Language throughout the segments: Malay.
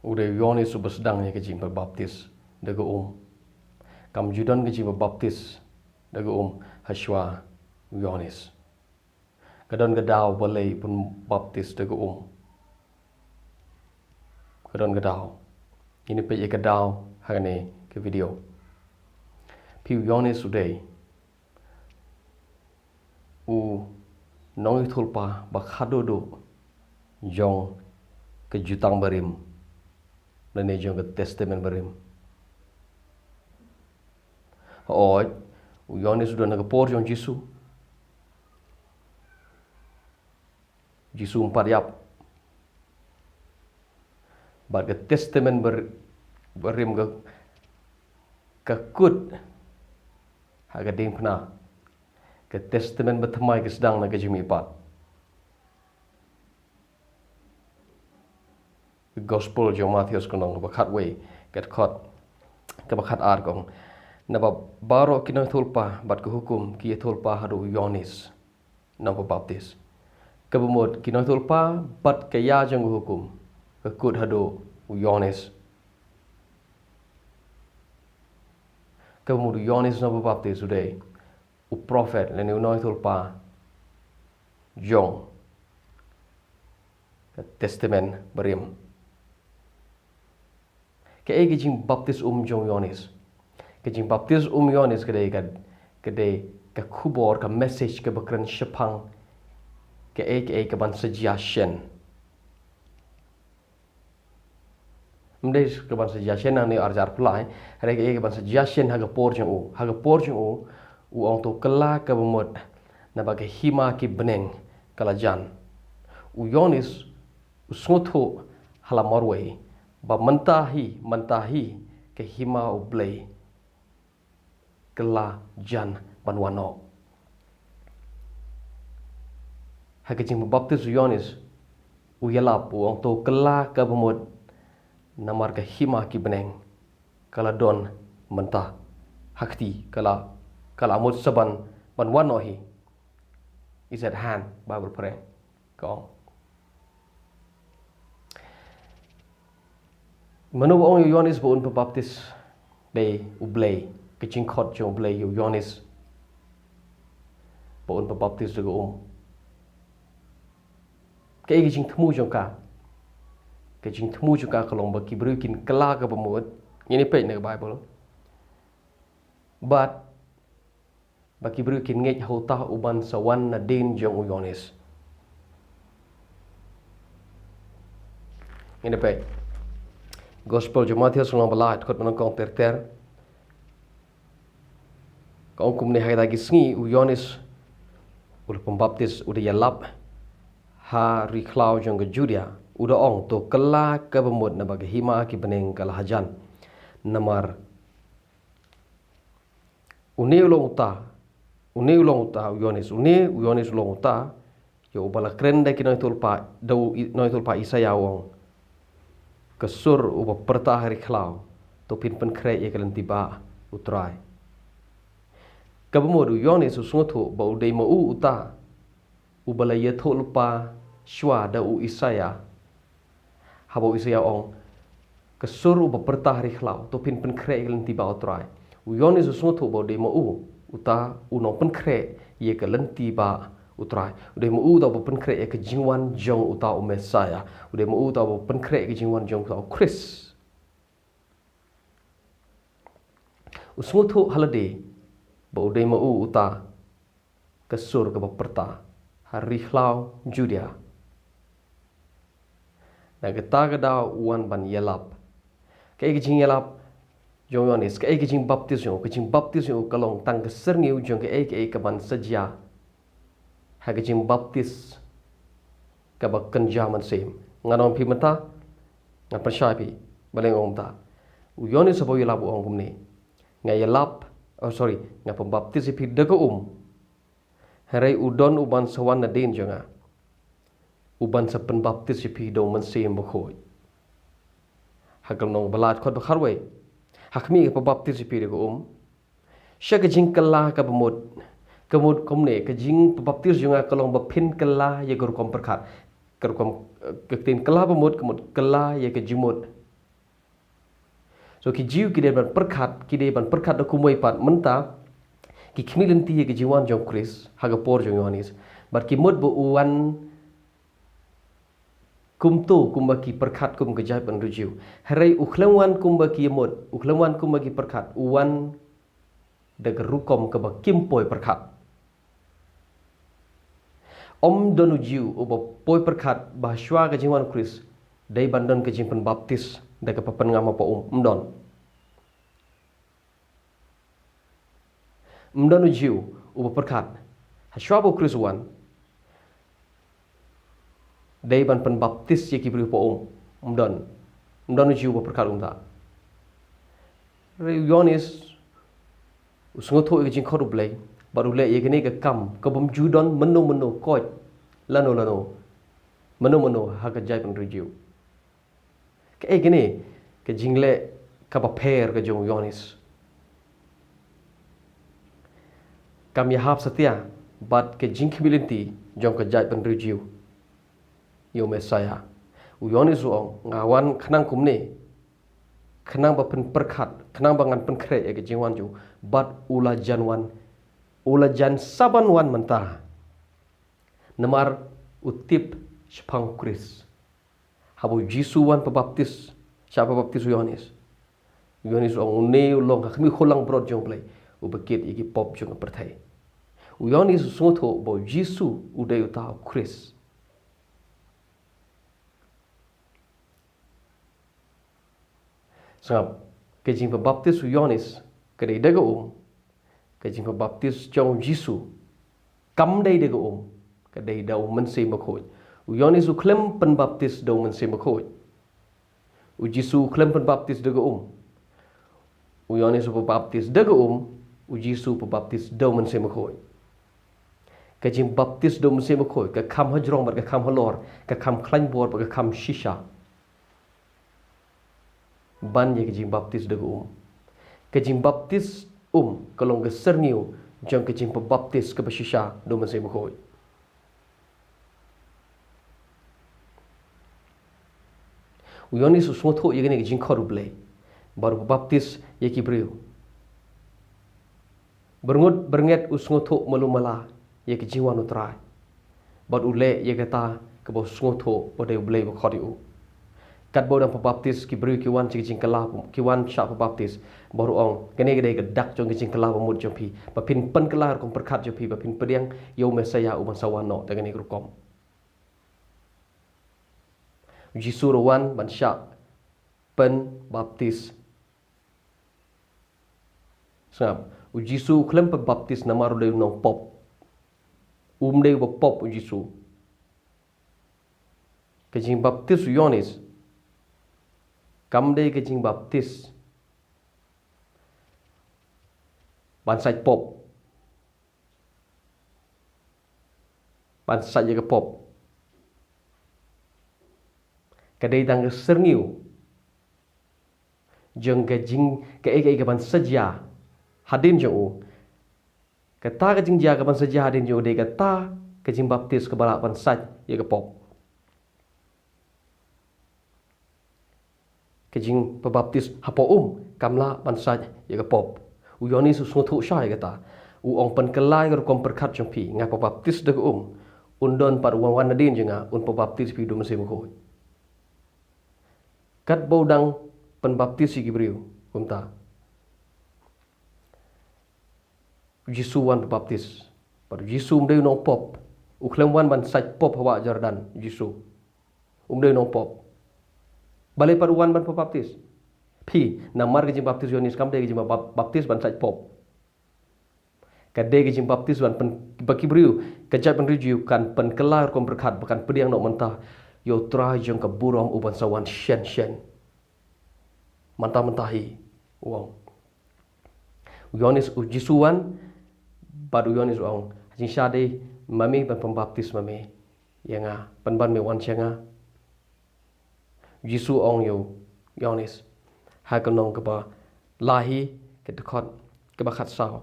udah Yohanes bersedangnya kecing berbaptis daga kam judan kecing berbaptis daga Hashwa Yohanes kadon gadau balai pun baptis daga kadon gadau ini pe gadau hagane ke video piu Yohanes uday nong thulpa bakhadodo jong ke jutang barim dan jong ke testament barim Yohanes sudah nagapor jong Jisu empat yap bat ke testament barim ke kut haga ding pena ke testament bertemai ke sedang na ke jimi pat gospel jong Matius konong bakat way ket khot ke bakat ar kong na baro kinang thulpa bat ke hukum ki thulpa hadu Yohanes na baptis ke bumut kinang thulpa bat ke ya jong hukum ke kut hadu Yohanes ke bumut Yohanes na baptis today prophet lene unoi thulpa jong testament berim ke jing baptis jong Yohanes ke jing baptis Yohanes kedai ke kubor ke message ke bakran shapang ke ban suggestion mdai ke ban suggestion ani arjar pulai hare ke ban suggestion haga por jong ong to kala ke bumut na bagai hima ki beneng kalajan Yohanes usnguthu halamorway ba mentahi ke hima ublay kala jan banwano hakijing baptis Yohanes uyalap ong to kala ke bumut namar ke hima ki beneng kala don mentah hakti kala amut saban banwano hi is at hand Bible pray ko manu ong Yohanes bo baptis de ublay kicing khot jong ublay Yohanes bo baptis de ke kicing thmu jong ka kalong ba kibrukin kala ka bamut ini pe ne Bible but baki brukin ngej hota uban sawan na din jong Yohanes ini pe gospel jong Matius ngong balat kot manong kong ter kong kumne hay lagi sngi Yohanes ul pembaptis udah yalap ha riklau jong ke Judea udah ong to kala ke bemut na bagi hima ki beneng kala hajan namar uni ulong uta Yohanes ulong uta yo bala krenda ki noi tulpa Isaya wong kesur uba perta hari klau to pin pen kre ye kalen tiba utrai kabumur Yohanes usnguthu ba udai mau uta ubala ye tulpa shwa da Isaya habo Isaya ong kesur uba perta hari klau to pin pen kre ye kalen tiba utrai Yohanes usnguthu ba udai mau uta unong pen kre ye ke lenti ba utrai udai mu uta ba pen kre ye ke jingwan jong uta Messiah udai mu uta ba pen kre ke jingwan jong uta Chris usnguthu halade ba udai mu uta ke sur ke ba perta hari khlau Judea na geta gada uan ban yelap ke jing yelap jong Yohanes ke jing baptis jong kalong tang keserngeu jong ke ban saja ha ke jing baptis ka ba kenjaman sem nganong pi mata nga persyapi baleng ong ta Yohanes sabo yelap ong kumne nga yelap nga pembaptis pi deko harai udon uban sawan na din jonga uban sa penbaptis pi do man sem bkhoi hagal nong balat khot bakharwe hakmi ke baptis pi de sya ke jing kala ka bemut kemud komne ke jing baptis junga kalong bapin kala ye gor kom perkhat ker kom ke tin kala bemut kemud kala ye ke jimut So ki jiu ki ban perkat da kumoi pat menta ki khmilin ti ki jiwan jong Chris haga por jong Yohanes but ki mut bo uwan kumtu kumba ki perkat kum kejai pan rujiu harai ukhlawan kumba ki mut ukhlawan kumba ki perkat uwan da rukom ka ba kimpoi perkat donu jiu ubo poi perkat bahshwa ka jiwan Chris dai bandan ka jimpan baptis da ka papan ngama pa mdon mdonu jiu ubo perkat hashwa bo Chris wan dai ban pen baptis ye ki bri po mdon jiu ubo perkat ta Yohanes usngoto ke jing khoru blai baru le ye kene ka kam ka bom judon meno koj lano meno ha ka jai pan rijiu ke kene ke jingle ka ba pher ka jong Yohanes kam ya hap setia bat ke jing khmilinti jong ka jai pan rijiu yo Mesaya Yohanes ong ngawan khnang kumne khnang ba pen perkhat khnang bangan pen kre ke jingwan ju bat ula jan saban wan mentah namar utip spang Chris habu Jisu wan pebaptis siapa baptis Yohanes ong ne long khmi kholang brod jong play ubekit igi pop jong perthai Yohanes sungtho bo Jisu udai uta Chris sebab kejing pebaptis Yohanes kedai daga kejing pebaptis jong Jisu kam dai daga kedai dau mense makhoj Yohanes klem penbaptis dau mense makhoj Jisu klem penbaptis daga Yohanes pebaptis daga Jisu pebaptis dau mense makhoj kejing baptis dau mense makhoj ka kham hajrong bar ka kham halor ka kham khlain bor bar ka kham shisha ban ye kejing baptis daga kejing baptis kalong ke serniu jang kejing pebaptis ke bashisha do mense makhoj Yohanes sungtho ye gene kejing khoru blai baru pebaptis ye ki breu bernget usngotho malumala ye kejing wan utrai bad ule ye kata ke bo sungtho bodai blai bo khodiu kat bodang pebaptis ki breu ki wan jing kalah ki wan sha pebaptis baru ong gene gede gedak jong jing kalah pemut jong pi bapin pen kalah kong perkat jong pi bapin pediang yo Mesaya uman sawano dengan rukom Jisu rowan ban sha pen baptis sebab Jisu klem pebaptis nama ro nong pop dei bo pop Jisu kejing baptis Yohanes kam dei kejing baptis bansai pop bansai jaga pop kadai tang serniu jeng kejing ke ban saja hadin jo kata kejing ja ban saja hadin jo dei kata kejing baptis ke balak bansai jaga pop kejing pebaptis hapo kamla bansai jaga pop Yohanes sungtho syai kata ong pen kelai ker kom perkat jompi nga pebaptis de undon par wan nadin jenga pebaptis pi do mese mkhoj kat bodang penbaptis si gibriu kumta Jisu wan pebaptis par Jisu mdei no pop klem wan ban saj pop hawa Jordan Jisu mdei no pop balai par wan ban pebaptis pi namar kejing baptis Yohanes kam de kejing baptis ban saj pop kadai kejing baptis ban pen baki briu kejat pen rijiu kan pen kelar kom berkat bukan pediang nok mentah yo trai jong ka burom uban sawan shen mentah-mentahi wong Yohanes Jisuan baru Yohanes wong jing syade mami ban pembaptis mami yanga penban me wan chenga Jisu ong yo Yohanes ha kanong ka ba lahi ke dekot ke ba khat sao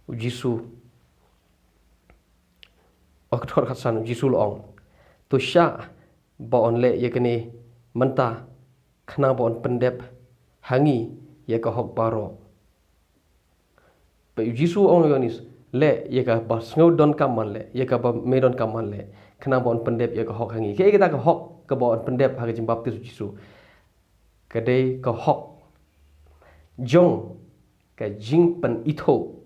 Jisu ok thor khat san Jisu ong to sha ba on le ye kene mentah khna bon pendep hangi ya ka hok baro pe Jisu ong yonis le ya ka bas ngau don kaman le ya ka ba medon kaman le kena bon pendep ya ka hok hangi ke kita ka hok ka bon pendep ha ka jing baptis Jisu kadai ka hok jong ka jing pen ito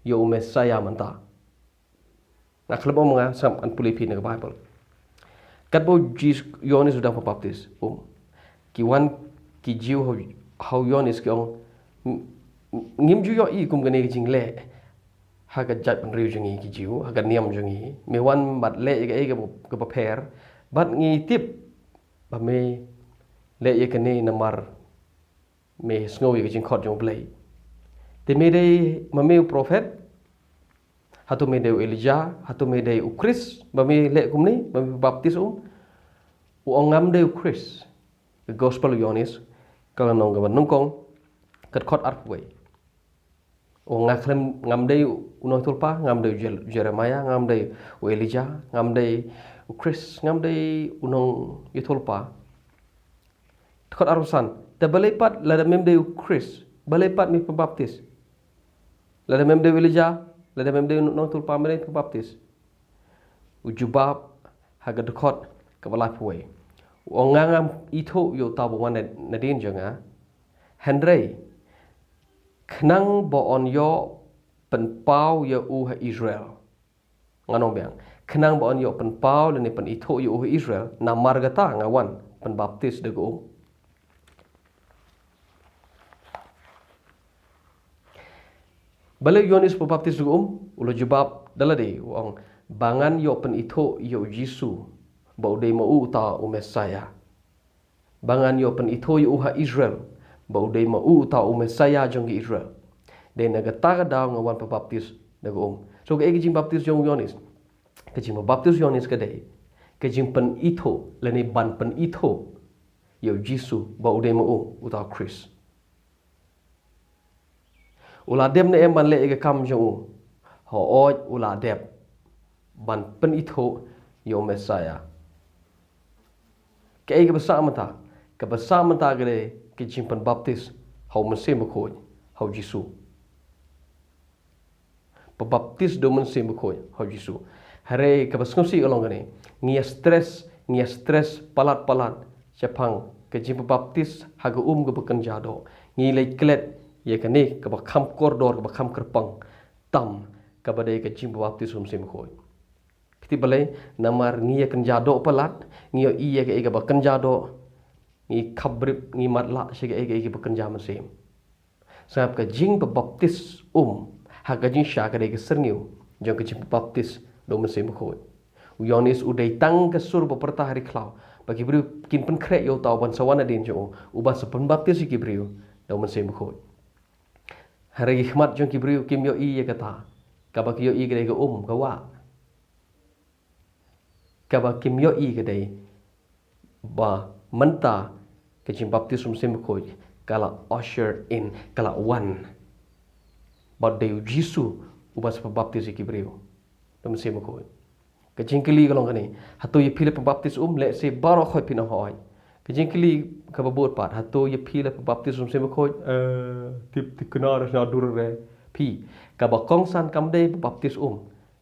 yo Mesaya manta nak lebo mga sam an pulipin na Bible kat bo Yohanes sudah baptis kiwan ki jiu how Yohanes ki ong ngim ju yo i kum gane ki jing le ha ka jat pen riu jingi ki jiu ha ka niam jingi me wan bat le ga ka paper bat ngi tip ba me le ye ka ne namar me snow ye ka jing khot jong play te me dei ma me prophet hatu me dei Elijah hatu me dei Chris ba me le kum ni ba me baptis ngam dei Chris the gospel Yohanes kalau nong ga nongkong kat khot art way ngaklem ngam dei unong tulpa ngam dei Jeremiah ngam dei Elijah ngam dei Chris ngam dei unong yutulpa khot arusan te balepat la mem dei Chris balepat mi pembaptis la mem dei Elijah la mem dei unong tulpa me pembaptis ujubab haga dekot ke balap way ngangam itu yo tabu wan nadin janga Henry kenang boon yo penpau yo Israel nganong biang kenang boon yo penpau le ni pen itu yo Israel na margata ngawan penbaptis de go balik Yohanes pembaptis de ulo jebab dalade wong bangan yo pen itu yo Jisu bau dei mau ta Mesaya bangan yo pen itu yo Israel bau dei mau ta Mesaya jong Israel de naga ta daw ngawan pembaptis de go so ke jing baptis jong Yohanes ke jing baptis Yohanes ke dei ke jing pen itu le ni ban pen itu yo Jisu bau dei mau ta Chris ula dem ne ban le ke kam jong ho oj ula deb ban pen itu yo Mesaya ke bersama ta gede ke jimpan baptis hau mesim khoi hau Jisu pebaptis do mesim khoi hau Jisu hare ke basngsi along gane ngia stress palat chapang ke jimpan baptis haga ke bekan jado ngi le klet ye kane ke bakam koridor ke bakam kerpang tam ke badai ke jimpan baptis mesim khoi kiti balai namar ngia kan jado palat ngio iya ke ega bakan jado ngi kabrib ngi matla sege ega bakan jaman sem sab ka jing baptis haga jing sha ka ega serniu jong ke jing baptis do mesem khoi Yohanes udai tang ke sur beperta hari klau bagi beri kin pen krek yo tau ban sawana din jo ubah sepen baptis ki beri do mesem khoi hari hikmat jong ki beri kim yo iya kata ka bak yo i ke ega ka wa kaba kim yo i kedai ba menta ke jing baptism sim khoi kala usher in kala one ba de Jisu ubas baptis ki brio dum sim khoi ke jing kili kalong kani hatu ye phile baptis le se baro khoi pina hoi ke jing kili ka babot pat hatu ye phile baptism sim khoi tip tiknar na dur re pi ka ba kongsan kam de baptis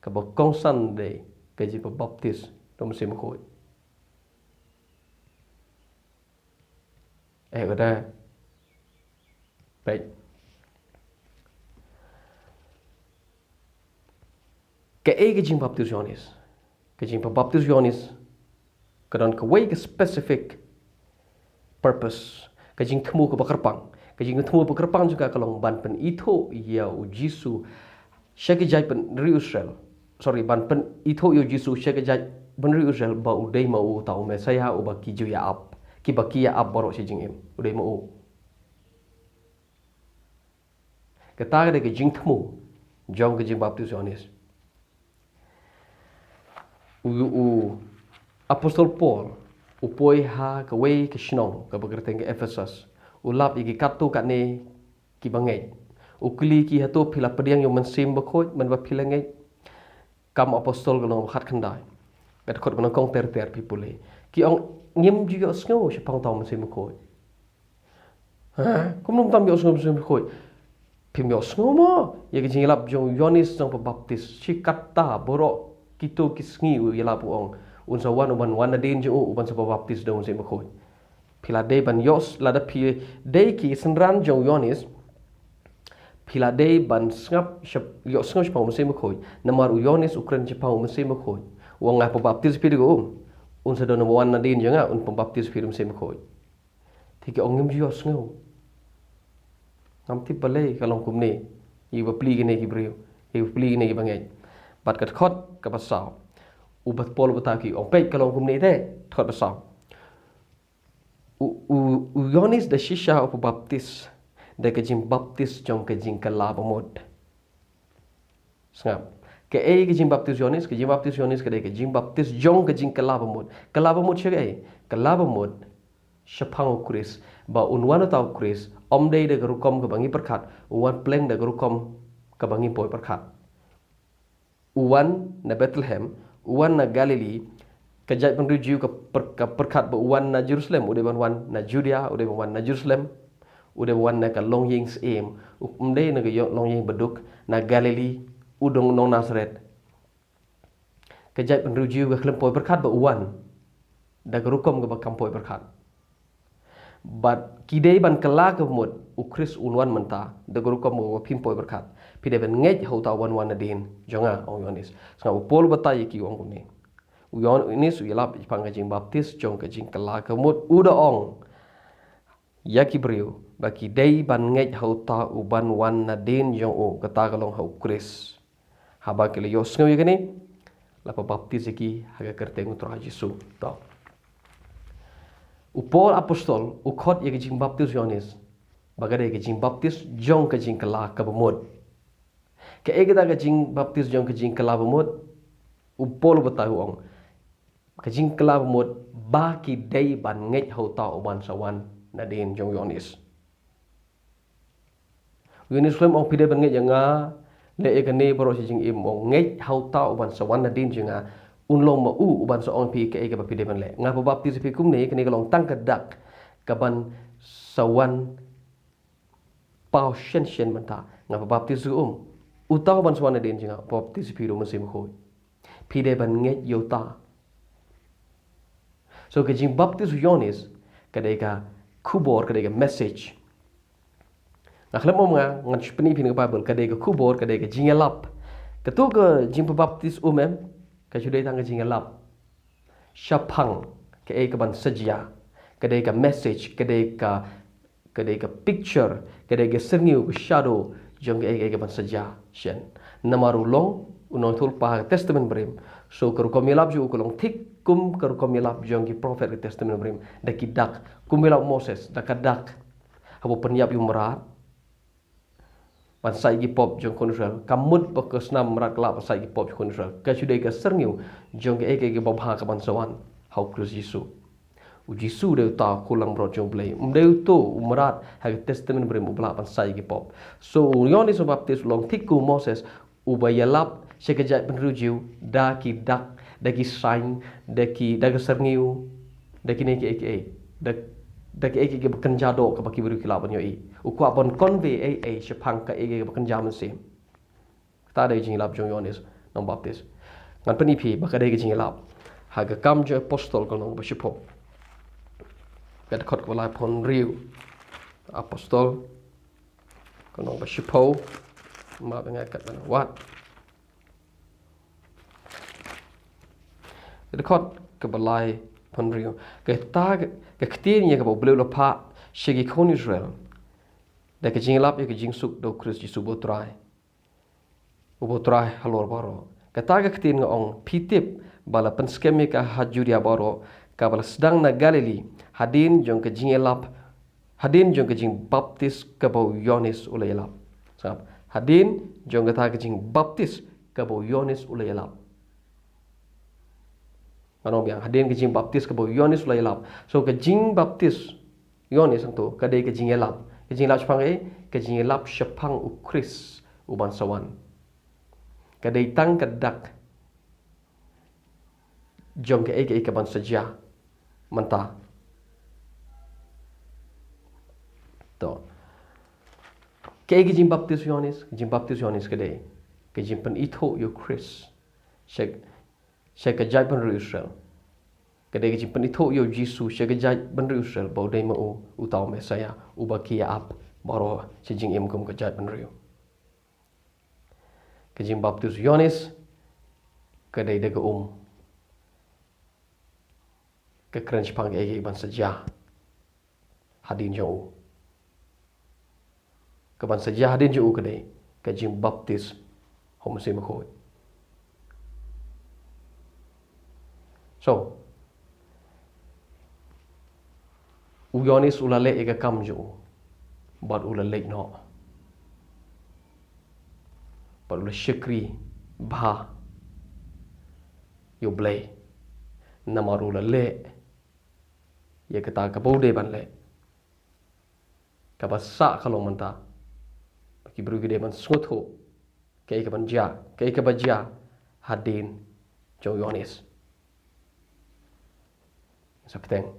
ka ba kongsan de ke jing baptis do mesim khoi kata baik ke jing baptis Yohanes ke jing baptis Yohanes kadang ke way ke specific purpose ke jing temu ke bakarpang ke jing temu bakarpang juga kalau ban pen itu ya Jisu syake jai pen Israel ban pen itu ya Jisu syake jai bener Israel ba udai mau tau Mesaya uba kiju ya ap ki baki ya ap borok si jingim udai mau kata ke jing temu jong ke jing baptis Yohanes apostol Paul upoi ha ke we ke shnong ke begerteng ke Ephesus ulap igi katu kat ne ki bangai ukli ki hatu phila pediang yo mensim bakhoi men ba philangai kam apostol golong khat khandai kat khot golong kong ter pipule ki ong ngim juga sngo sepang tau mensim bakhoi Kum num tam yo sngom sum khoi. Phim yo sngomo ye ke jingilap jong Yohanes jong pebaptis sikata boro kito kisngi u yelap ong unsa wan uban wan din jo uban sa pebaptis dong se khoi. Pila de ban yos lada pi de ki senran jong Yohanes pila de ban ngap yo ngap spau mese khoi namar u Yohanes ukran chepau mese khoi. Wong nga pebaptis pi go unsa don wan din jo nga un pebaptis pi mese khoi. Thì ông ngâm Dios ngau ngam ti balai kalong kumne i ba pli gene ki brio i pli gene ki bangai bat kat khot ka pasau u bat pol bata ki ong pe kalong kumne de thot pasau u Yohanes da shisha op baptis da ka jing baptis jong ka jing kala bomod sngap ke e ka jing baptis Yohanes ka jing baptis jong ka jing kala bomod che kala bomod Shapang Chris ba unwan tau Chris omdei de garukom ke bangi perkat uwan pleng de garukom ke bangi poi perkat uwan na Bethlehem uwan na Galilee kajat penruju ke perkat ba uwan na Jerusalem ude ban wan na Judea ude ban wan na Jerusalem ude wan na ka long ying sem umdei na ga long ying beduk na Galilee udong nong Nazareth kajat penruju ke klem poi perkat ba uwan da garukom ke bakam poi perkat but kidei ban kala ke mut ukris unwan menta de guru ko mo pimpoi berkat pide ben ngej hau ta wan din jonga ong Yohanes nga pol batai ki ong kune Yohanes yelap ipang jing baptis jong ke jing kala ke mut uda ong yaki brio ba kidei ban ngej hau ta uban wan din jong o kata kalong hau kris haba ke yo sngo yekani la baptis ki haga kerte ngutra Yesu to Upol apostol ukhot ye jing baptis Yohanes bagade ke jing baptis jong ke jing kala ka bemod ke egeda ke jing baptis jong ke jing kala bemod upol batahu ong ke jing kala bemod ba ki dei ban ngej ho ta uban sawan na den jong Yohanes flem ong pide ban ngej nga le e ke ne boro jing im ong ngej ho ta uban sawan na den jinga unlong ma uban so ong pi ke ke pide ban le nga baptis pi kum ne ke ne kalong tang kedak kaban sawan pau shen menta nga baptis utaw ban sawan den jinga baptis pi ro mesim khoi pide ban nge yota so ke jing baptis Yohanes kadeka kubor kadeka message nga khlem nga ngan spni pin Bible kadeka kubor kadeka jingelap ketu ke jing baptis umem ka judai tang jing lap shapang ke e ka ban sajia ke ka message ke ka picture ke ka sengiu shadow jong e ka ban sajia shen namaru long unong thul pa testament brim so kar ko milap ju ko long thik kum kar ko milap jong ki prophet testament brim da ki dak kum milap Moses da ka dak habo penyap yu merat Pansai gi pop jong kon Israel kamut ba kesnam rat la pasai gi pop kon Israel ka chudai ka serniu jong ke ke babha ka bansawan hau Kristus Yesu u Yesu de ta kulang bro jong play umdeu to umrat ha testament brim ubla pansai gi pop so Yohanes baptis long tiku Moses ubayalap sekejap penruju da ki dak da ki sign da ki serniu da ki ne ke da ke ke bekenjado ka baki beri kilaban yo uku apon konve sepang ka ke bekenja mensim ta da jing lap jong Yohanes nom baptis ngan penipi baka da jing lap ha ga kam jo apostol ko nong basipo kad khot ko la pon riu apostol ko nong basipo ma bengai kat na wat kad khot ke balai pon riu ke ta ke ktin ye ke bo bleu pa shegi kon Israel da ke jing lap ye ke jing suk do Kristus Yesu botrai halor baro ke ta ke ktin ngong pitip bala pen skeme ka hajuria baro ka bala sedang na Galilee hadin jong ke jing lap hadin jong ke jing baptis ke bo Yohanes ulai lap sap hadin jong ke ta ke jing baptis ke bo Yohanes ulai lap Manom yang hadin ke jing baptis ke bo Yohanes ulai lap so ke jing baptis Yohanes tu ke dei ke jing lap sepang ke jing lap sepang ukris uban sawan ke dei tang ke dak jong ke ban saja menta to ke jing baptis Yohanes kade ke jing pen itho yo Chris shek ke jai pen Israel kade ke jing pen itho yo Jesus shek ke jai pen Israel bau dai ma u tau Mesaya u ba kia ap baro che jing em kum ke jai pen riu ke jing baptis Yohanes kade de ke ke keren pang ke ban saja hadin jauh ke ban saja hadin jauh kade ke jing baptis homse makhoi so u Yohanes ulale ega kam jauh bat ulale no bat ula syukri bah yo blay namar ulale ya kata kapau de ban le kabasa kalau manta bagi beru gede man sngotho kai ka ban ja kai ka baja hadin jo Yohanes sapteng